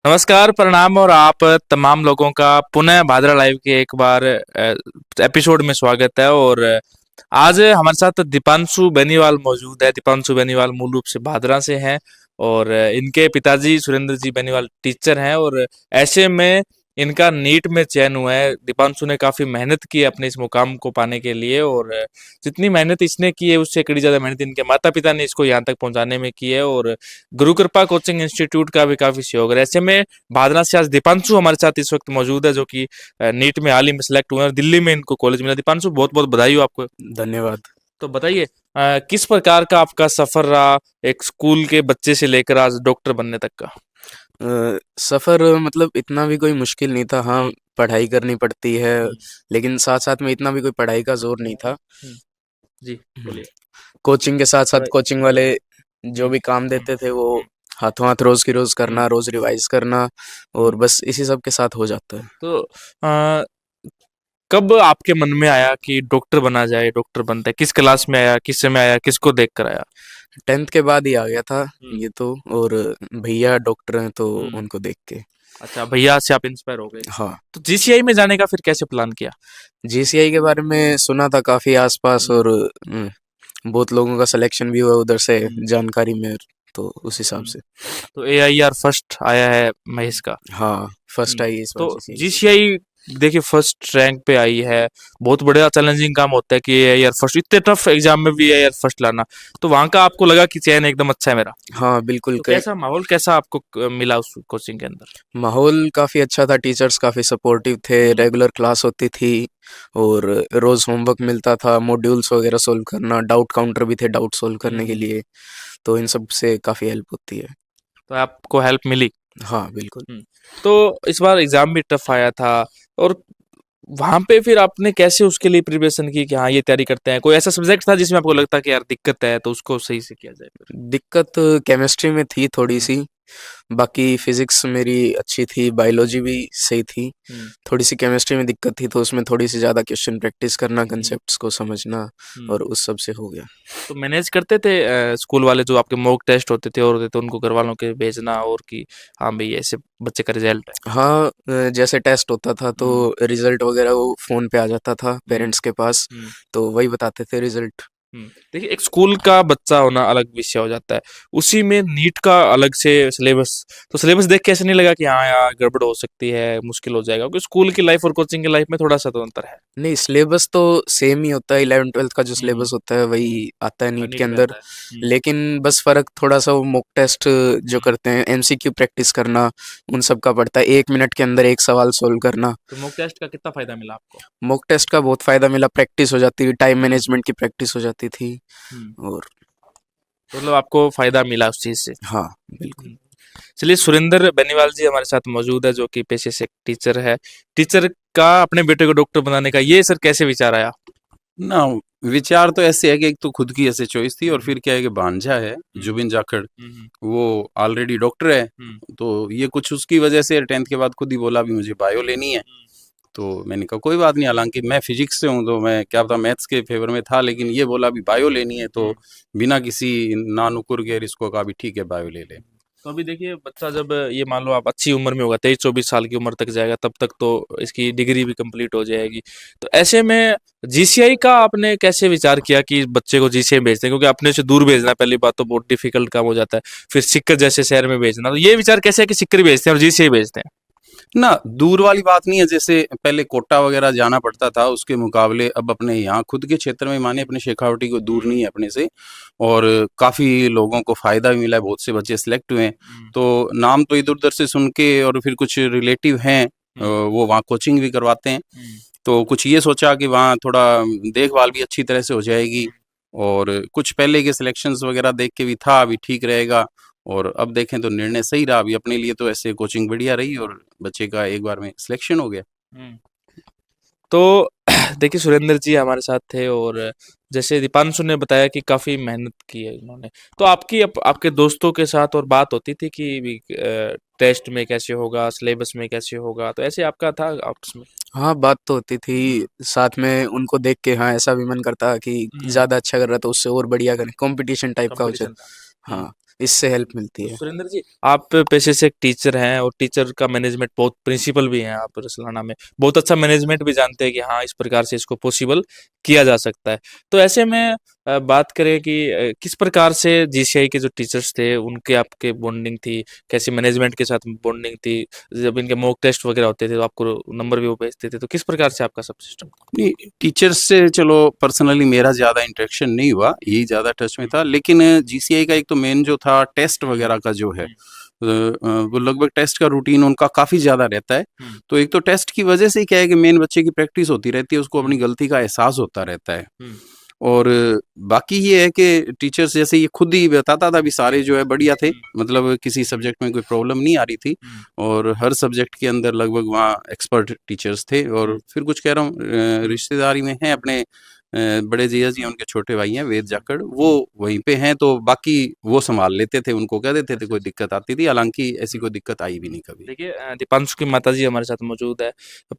नमस्कार, प्रणाम और आप तमाम लोगों का पुनः भादरा लाइव के एक बार एपिसोड में स्वागत है। और आज हमारे साथ दीपांशु बेनीवाल मौजूद है। दीपांशु बेनीवाल मूल रूप से भादरा से हैं और इनके पिताजी सुरेंद्र जी बेनीवाल टीचर हैं। और ऐसे में इनका नीट में चयन हुआ है। दीपांशु ने काफी मेहनत की अपने इस मुकाम को पाने के लिए, और जितनी मेहनत इसने की है उससे कड़ी ज्यादा मेहनत इनके माता पिता ने इसको यहाँ तक पहुंचाने में की है। और गुरु कृपा कोचिंग इंस्टीट्यूट का भी काफी सहयोग है। ऐसे में भादरा से आज दीपांशु हमारे साथ इस वक्त मौजूद है, जो कि नीट में हाल ही में सिलेक्ट हुए हैं और दिल्ली में इनको कॉलेज मिला। दीपांशु, बहुत बहुत बधाई हो आपको। धन्यवाद। तो बताइए, किस प्रकार का आपका सफर रहा एक स्कूल के बच्चे से लेकर आज डॉक्टर बनने तक का। सफ़र मतलब इतना भी कोई मुश्किल नहीं था। हाँ, हम्म। पढ़ाई करनी पड़ती है, हम्म। लेकिन साथ-साथ में इतना भी कोई पढ़ाई का ज़ोर नहीं था। हम्म। जी, हुँ, बोलिए। कोचिंग के साथ-साथ और कोचिंग वाले जो हम्म। भी काम हम्म। देते थे वो हम्म। हाथों-हाथ रोज़ की रोज़ हम्म। करना, रोज़ रिवाइज़ करना हम्म। और बस इसी सब के साथ हो जाता है। तो अ, कब आपके मन में आया कि डॉक्टर बना जाए, डॉक्टर बनता है? किस क्लास में आया, किस समय आया, किसको देख कर आया? 10th के बाद ही आ गया था हम्म। ये तो। और भैया डॉक्टर हैं तो हम्म। उनको देख के। अच्छा, भैया से आप इंस्पायर हो गए। हाँ, तो जीसीआई में जाने का फिर कैसे प्लान किया? जीसीआई के बारे में सुना था काफ़ी आस-पास हम्म। और बहुत लोगों का सिलेक्शन भी हुआ उधर से हम्म। जानकारी में, तो उस हिसाब हम्म। से। तो एआईआर फर्स्ट आया है महेश का। हाँ, फर्स्ट हम्म। आई है इस बार तो जीसीआई। जीसीआई देखिए फर्स्ट रैंक पे आई है। बहुत बड़ा चैलेंजिंग काम होता है कि एआईआर फर्स्ट, इतने टफ एग्जाम में भी एआईआर फर्स्ट लाना। तो वहां का आपको लगा कि चयन एकदम अच्छा है मेरा? हाँ, बिल्कुल तो क कैसा माहौल, कैसा आपको मिला उस कोचिंग के अंदर? माहौल काफ़ी अच्छा था, टीचर्स काफ़ी सपोर्टिव थे, हम्म। रेगुलर क्लास होती थी और रोज़ होमवर्क मिलता था, मॉड्यूल्स वगैरह सॉल्व करना, डाउट काउंटर भी थे डाउट सॉल्व करने के हम्म। लिए, तो इन सब से काफ़ी हेल्प होती है। तो आपको हेल्प मिली? हाँ, बिल्कुल। हम्म। तो इस बार एग्जाम भी टफ आया था, और वहां पे फिर आपने कैसे उसके लिए प्रिपरेशन की कि हाँ ये तैयारी करते हैं? कोई ऐसा सब्जेक्ट था जिसमें आपको लगता कि यार दिक्कत है, तो उसको सही से किया जाए फिर? दिक्कत केमिस्ट्री में थी हम्म। थोड़ी-सी, बाकी फिज़िक्स मेरी अच्छी थी, बायोलॉजी भी सही थी। हम्म। थोड़ी-सी केमिस्ट्री में दिक्कत थी, तो उसमें थोड़ी-सी ज़्यादा क्वेश्चन प्रैक्टिस करना, हम्म। कॉन्सेप्ट्स को समझना हम्म। और उस सब से हो गया। तो मैनेज करते थे स्कूल वाले, जो आपके मॉक टेस्ट होते थे और होते थे, उनको घर वालों के भेजना, और कि हाँ भाई ऐसे बच्चे का रिजल्ट है? हाँ, जैसे टेस्ट होता था तो हम्म। रिज़ल्ट वग़ैरह वो फ़ोन पे आ जाता था हम्म। पेरेंट्स के पास, हम्म। तो वही बताते थे रिज़ल्ट। देखिए, एक स्कूल का बच्चा होना अलग विषय हो जाता है, उसी में नीट का अलग से सिलेबस। तो सिलेबस देख के ऐसे नहीं लगा कि हाँ यार गड़बड़ हो सकती है, मुश्किल हो जाएगा? क्योंकि स्कूल की लाइफ और कोचिंग की लाइफ में थोड़ा सा तो अंतर है। नहीं, सिलेबस तो सेम ही होता है, 11th-12th का जो हम्म। सिलेबस होता है वही आता है नीट के नीट में अंदर। आता है। लेकिन बस फ़र्क थोड़ा-सा वो मॉक टेस्ट जो हम्म। करते हैं, एमसीक्यू प्रैक्टिस करना, उन सब का पड़ता है। 1 मिनट के अंदर 1 सवाल सॉल्व करना। तो मॉक टेस्ट का कितना फायदा मिला आपको? मॉक टेस्ट का बहुत फ़ायदा मिला, प्रैक्टिस हो जाती थी, टाइम हम्म। मैनेजमेंट की प्रैक्टिस हो जाती थी हम्म। और तो मतलब आपको फायदा मिला उस चीज से। हाँ, बिल्कुल। हम्म। चलिए, सुरेंद्र बेनीवाल जी हमारे साथ मौजूद है, जो कि पेशे से टीचर है। टीचर का अपने बेटे को डॉक्टर बनाने का ये सर कैसे विचार आया? ना, विचार तो ऐसे है कि एक तो खुद की ऐसे चॉइस थी और हम्म। फिर क्या है कि भांजा है हम्म। जुबिन जाखड़, हम्म। वो ऑलरेडी डॉक्टर है। हम्म। तो ये कुछ उसकी वजह से 10th के बाद खुद ही बोला भी मुझे बायो लेनी है। तो मैंने कहा कोई बात नहीं, हालांकि मैं फिजिक्स से हूँ तो मैं क्या पता मैथ्स के फेवर में था, लेकिन ये बोला भी बायो लेनी है, तो बिना किसी ना नुकुर के इसको कहा भी ठीक है बायो ले ले। तो अभी देखिए, बच्चा जब ये मान लो आप अच्छी उम्र में होगा, 23-24 साल की उम्र तक जाएगा, तब तक तो इसकी डिग्री भी कंप्लीट हो जाएगी। तो ऐसे में जीसीआई का आपने कैसे विचार किया कि बच्चे को जीसीआई भेजते हैं? क्योंकि अपने से दूर भेजना पहली बात तो बहुत डिफिकल्ट काम हो जाता है, फिर सिक्कर जैसे शहर में भेजना। तो ये विचार कैसे है कि सिक्कर भेजते हैं और जीसीआई भेजते हैं? ना, दूर वाली बात नहीं है, जैसे पहले कोटा वगैरह जाना पड़ता था उसके मुकाबले अब अपने यहाँ खुद के क्षेत्र में माने अपने शेखावटी को दूर नहीं है अपने से, और काफ़ी लोगों को फ़ायदा भी मिला है, बहुत से बच्चे सिलेक्ट हुए हैं। तो नाम तो इधर उधर से सुन के, और फिर कुछ रिलेटिव हैं वो वहाँ कोचिंग भी करवाते हैं, तो कुछ ये सोचा कि वहाँ थोड़ा देखभाल भी अच्छी तरह से हो जाएगी, और कुछ पहले के सिलेक्शंस वगैरह देख के भी था अभी ठीक रहेगा, और अब देखें तो निर्णय सही रहा। अभी अपने लिए तो ऐसे कोचिंग बढ़िया रही और बच्चे का एक बार में सिलेक्शन हो गया। हम्म। तो देखिए, सुरेंद्र जी हमारे साथ थे, और जैसे दीपांशु ने बताया कि काफी मेहनत की है उन्होंने। तो आपकी आपके दोस्तों के साथ और बात होती थी कि भी टेस्ट में कैसे होगा, सिलेबस में कैसे होगा? तो ऐसे आपका था आपस में? हाँ, बात तो होती थी, साथ में उनको देख के हाँ, ऐसा भी मन करता कि हम्म। ज़्यादा अच्छा कर रहा है तो उससे और बढ़िया करें, कॉम्पिटिशन टाइप का हो जाए। कंपटीशन था। हम्म। हाँ, इससे हेल्प मिलती है। सुरेंद्र जी, आप पेशे से एक टीचर हैं और टीचर का मैनेजमेंट बहुत प्रिंसिपल भी हैं आप रसलाना में, बहुत अच्छा मैनेजमेंट भी जानते हैं कि हाँ इस प्रकार से इसको पॉसिबल किया जा सकता है। तो ऐसे में बात करें कि किस प्रकार से जीसीआई के जो टीचर्स थे उनके आपके बॉन्डिंग थी, कैसी मैनेजमेंट के साथ बॉन्डिंग थी, जब इनके मॉक टेस्ट वगैरह होते थे तो आपको नंबर भी वो भेजते थे, तो किस प्रकार से आपका सब सिस्टम था? नहीं, टीचर्स से चलो पर्सनली मेरा ज़्यादा इंटरेक्शन नहीं हुआ, यही ज़्यादा टच में था। लेकिन जीसीआई का एक तो मेन जो था टेस्ट वगैरह का जो है वो लगभग टेस्ट का रूटीन उनका काफ़ी ज़्यादा रहता है। तो एक तो टेस्ट की वजह से ही क्या है कि मेन बच्चे की प्रैक्टिस होती रहती है, उसको अपनी गलती का एहसास होता रहता है। और बाकी ये है कि टीचर्स जैसे ये खुद ही बताता था, अभी सारे जो है बढ़िया थे, मतलब किसी सब्जेक्ट में कोई प्रॉब्लम नहीं आ रही थी और हर सब्जेक्ट के अंदर लगभग वहाँ एक्सपर्ट टीचर्स थे। और फिर कुछ कह रहा हूँ रिश्तेदारी में हैं अपने बड़े जीजा जी हैं, उनके छोटे भाई हैं वेद जाखड़, वो वहीं पे हैं, तो बाकी वो संभाल लेते थे, उनको कह देते थे कोई दिक्कत आती थी, हालांकि ऐसी कोई दिक्कत आई भी नहीं कभी। देखिए दीपांशु की माताजी हमारे साथ मौजूद है।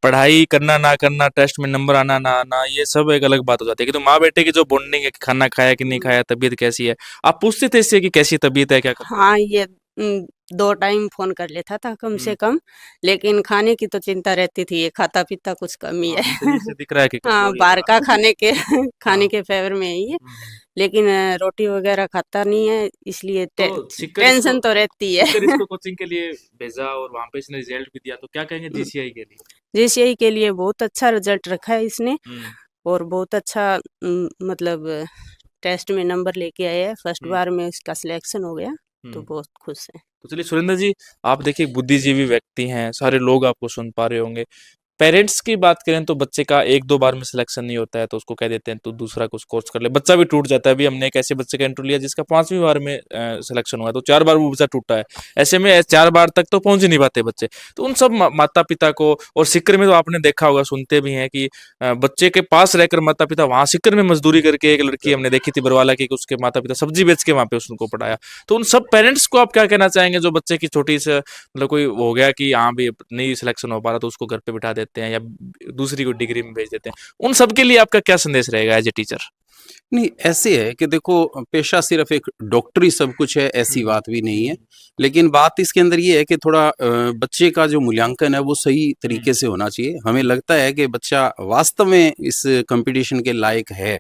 पढ़ाई करना ना करना, टेस्ट में नंबर आना ना आना, ये सब एक अलग बात हो जाती है कि तो माँ बेटे की जो बॉन्डिंग है, खाना खाया कि नहीं खाया, तबीयत कैसी है, आप पूछते थे इससे कि कैसी तबीयत है, क्या करते हाँ, ये 2 टाइम फ़ोन कर लेता था कम से कम, लेकिन खाने की तो चिंता रहती थी, ये खाता-पीता कुछ कम ही हाँ, है। शरीर से दिख रहा है कि हाँ, कमजोरी है बाहर थोड़ा। का खाने के हाँ, खाने के फ़ेवर में है ये, लेकिन रोटी वग़ैरह खाता नहीं है, इसलिए तो सीकर इसको टेंशन तो रहती है। सीकर इसको कोचिंग के लिए भेजा और वहाँ पे इसने रिजल्ट भी दिया, तो क्या कहेंगे जीसीआई के लिए? जेसीआई के लिए बहुत अच्छा रिज़ल्ट रखा है इसने हुँ, और बहुत अच्छा मतलब टेस्ट में नंबर लेके आया है, फर्स्ट हुँ, बार में इसका सिलेक्शन हो गया, तो हुँ। बहुत खुश हैं। तो चलिए सुरेंद्र जी, आप देखिए एक बुद्धिजीवी व्यक्ति हैं, सारे लोग आपको सुन पा रहे होंगे। पेरेंट्स की बात करें तो बच्चे का 1-2 बार में सिलेक्शन नहीं होता है, तो उसको कह देते हैं तू दूसरा कुछ कोर्स कर ले, बच्चा भी टूट जाता है। अभी हमने एक ऐसे बच्चे का इंटरव्यू लिया जिसका 5वीं बार में सिलेक्शन हुआ, तो 4 बार वो बच्चा टूटा है। ऐसे में 4 बार तक तो पहुँच ही नहीं पाते बच्चे। तो उन सब माता-पिता को, और सिक्कर में तो आपने देखा होगा, सुनते भी हैं कि बच्चे के पास रहकर माता-पिता वहाँ सिक्कर में मज़दूरी करके, एक लड़की हमने देखी थी बरवाला की, कि उसके माता-पिता सब्जी बेच के वहाँ पे उसको पढ़ाया। तो उन सब पेरेंट्स को आप क्या कहना चाहेंगे जो बच्चे की छोटी सी मतलब कोई हो गया कि हाँ भी नहीं सिलेक्शन हो पा रहा, तो उसको घर पे बिठा देते हैं या दूसरी कोई डिग्री में भेज देते हैं, उन सब के लिए आपका क्या संदेश रहेगा एज ए टीचर? नहीं, ऐसे है कि देखो पेशा सिर्फ एक डॉक्टरी सब कुछ है, ऐसी बात भी नहीं है। लेकिन बात इसके अंदर ये है कि थोड़ा बच्चे का जो मूल्यांकन है वो सही तरीके से होना चाहिए। हमें लगता है कि बच्चा वास्तव में इस कॉम्पिटिशन के लायक है।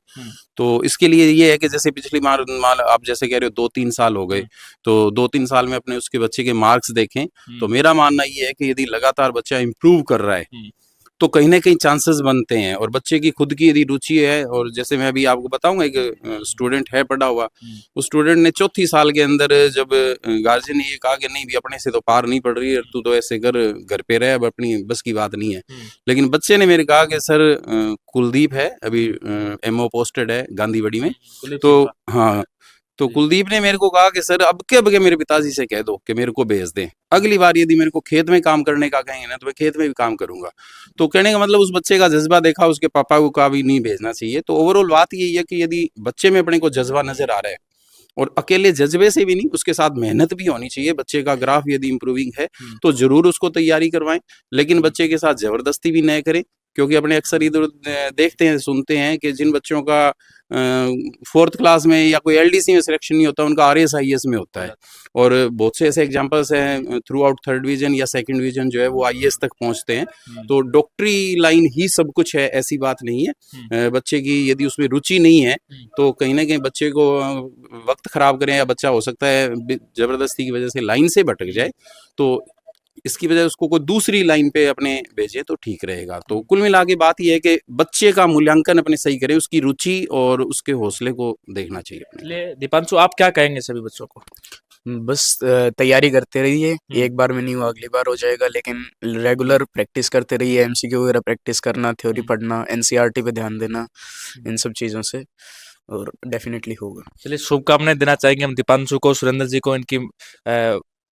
तो इसके लिए ये है कि जैसे पिछली बार मान आप जैसे कह रहे हो 2-3 साल हो गए, तो 2-3 साल में अपने उसके बच्चे के मार्क्स देखें, तो मेरा मानना ये है कि यदि लगातार बच्चा इम्प्रूव कर रहा है, तो कहीं न कहीं चांसेस बनते हैं। और बच्चे की खुद की यदि रुचि है, और जैसे मैं अभी आपको बताऊँगा, एक स्टूडेंट है पढ़ा हुआ, उस स्टूडेंट ने चौथी साल के अंदर जब गार्जियन ने ये कहा कि नहीं भी अपने से तो पार नहीं पड़ रही है, तू तो ऐसे कर, घर पे रह, अब अपनी बस की बात नहीं है। लेकिन बच्चे ने मेरे कहा कि सर कुलदीप है अभी एमओ पोस्टेड है गांधीवाड़ी में, तो हाँ, तो कुलदीप ने मेरे को कहा कि सर अब के बगे मेरे पिताजी से कह दो कि मेरे को भेज दें, अगली बार यदि मेरे को खेत में काम करने का कहेंगे ना तो मैं खेत में भी काम करूंगा। तो कहने का मतलब उस बच्चे का जज्बा देखा, उसके पापा को का भी नहीं भेजना चाहिए। तो ओवरऑल बात यही है कि यदि बच्चे में अपने को जज्बा नजर आ रहा है, और अकेले जज्बे से भी नहीं, उसके साथ मेहनत भी होनी चाहिए। बच्चे का ग्राफ यदि इंप्रूविंग है तो जरूर उसको तैयारी करवाएं, लेकिन बच्चे के साथ जबरदस्ती भी न करें। क्योंकि अपने अक्सर इधर देखते हैं, सुनते हैं कि जिन बच्चों का 4th क्लास में या कोई एलडीसी में सिलेक्शन नहीं होता, उनका आरएस आईएएस में होता है। और बहुत से ऐसे एग्जांपल्स हैं, थ्रू आउट 3rd डिवीजन या 2nd डिवीजन जो है वो आईएएस तक पहुंचते हैं। तो डॉक्टरी लाइन ही सब कुछ है, ऐसी बात नहीं है। बच्चे की यदि उसमें रुचि नहीं है तो कहीं ना कहीं बच्चे को वक्त खराब करें, या बच्चा हो सकता है जबरदस्ती की वजह से लाइन से भटक जाए, तो इसकी वजह उसको कोई दूसरी लाइन पे अपने भेजे तो ठीक रहेगा। तो कुल मिला के बात यह है कि बच्चे का मूल्यांकन अपने सही करें, उसकी रुचि और उसके हौसले को देखना चाहिए अपने। चलिए दीपांशु, आप क्या कहेंगे सभी बच्चों को? बस तैयारी करते रहिए, एक बार में नहीं हुआ अगली बार हो जाएगा, लेकिन रेगुलर प्रैक्टिस करते रहिए, एमसीक्यू वगैरह प्रैक्टिस करना, थ्योरी पढ़ना, एनसीईआरटी पे ध्यान देना, इन सब चीज़ों से, और डेफिनेटली होगा। चलिए शुभकामनाएं देना चाहेंगे हम दीपांशु को, सुरेंद्र जी को, इनकी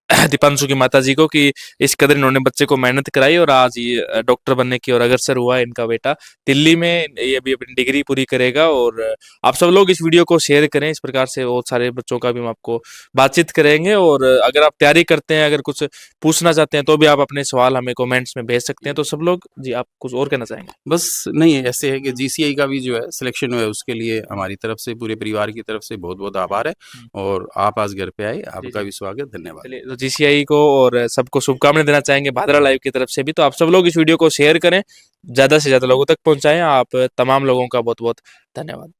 दीपांशु की माताजी को कि इस कदर इन्होंने बच्चे को मेहनत कराई और आज ये डॉक्टर बनने की ओर अग्रसर हुआ है इनका बेटा। दिल्ली में ये अभी अपनी डिग्री पूरी करेगा और आप सब लोग इस वीडियो को शेयर करें। इस प्रकार से बहुत सारे बच्चों का भी हम आपको बातचीत करेंगे और अगर आप तैयारी करते हैं, अगर कुछ पूछना चाहते हैं तो भी आप अपने सवाल हमें कमेंट्स में भेज सकते हैं। तो सब लोग जी, आप कुछ और कहना चाहेंगे? बस नहीं, ऐसे है कि जीसीआई का भी जो है सिलेक्शन हुआ है, उसके लिए हमारी तरफ से, पूरे परिवार की तरफ से बहुत बहुत आभार है। और आप आज घर पे आए, आपका भी स्वागत, धन्यवाद। चलिए, तो जीसीआई को और सबको शुभकामनाएं देना चाहेंगे भादरा लाइव की तरफ से भी। तो आप सब लोग इस वीडियो को शेयर करें, ज्यादा से ज्यादा लोगों तक पहुंचाएं। आप तमाम लोगों का बहुत बहुत धन्यवाद।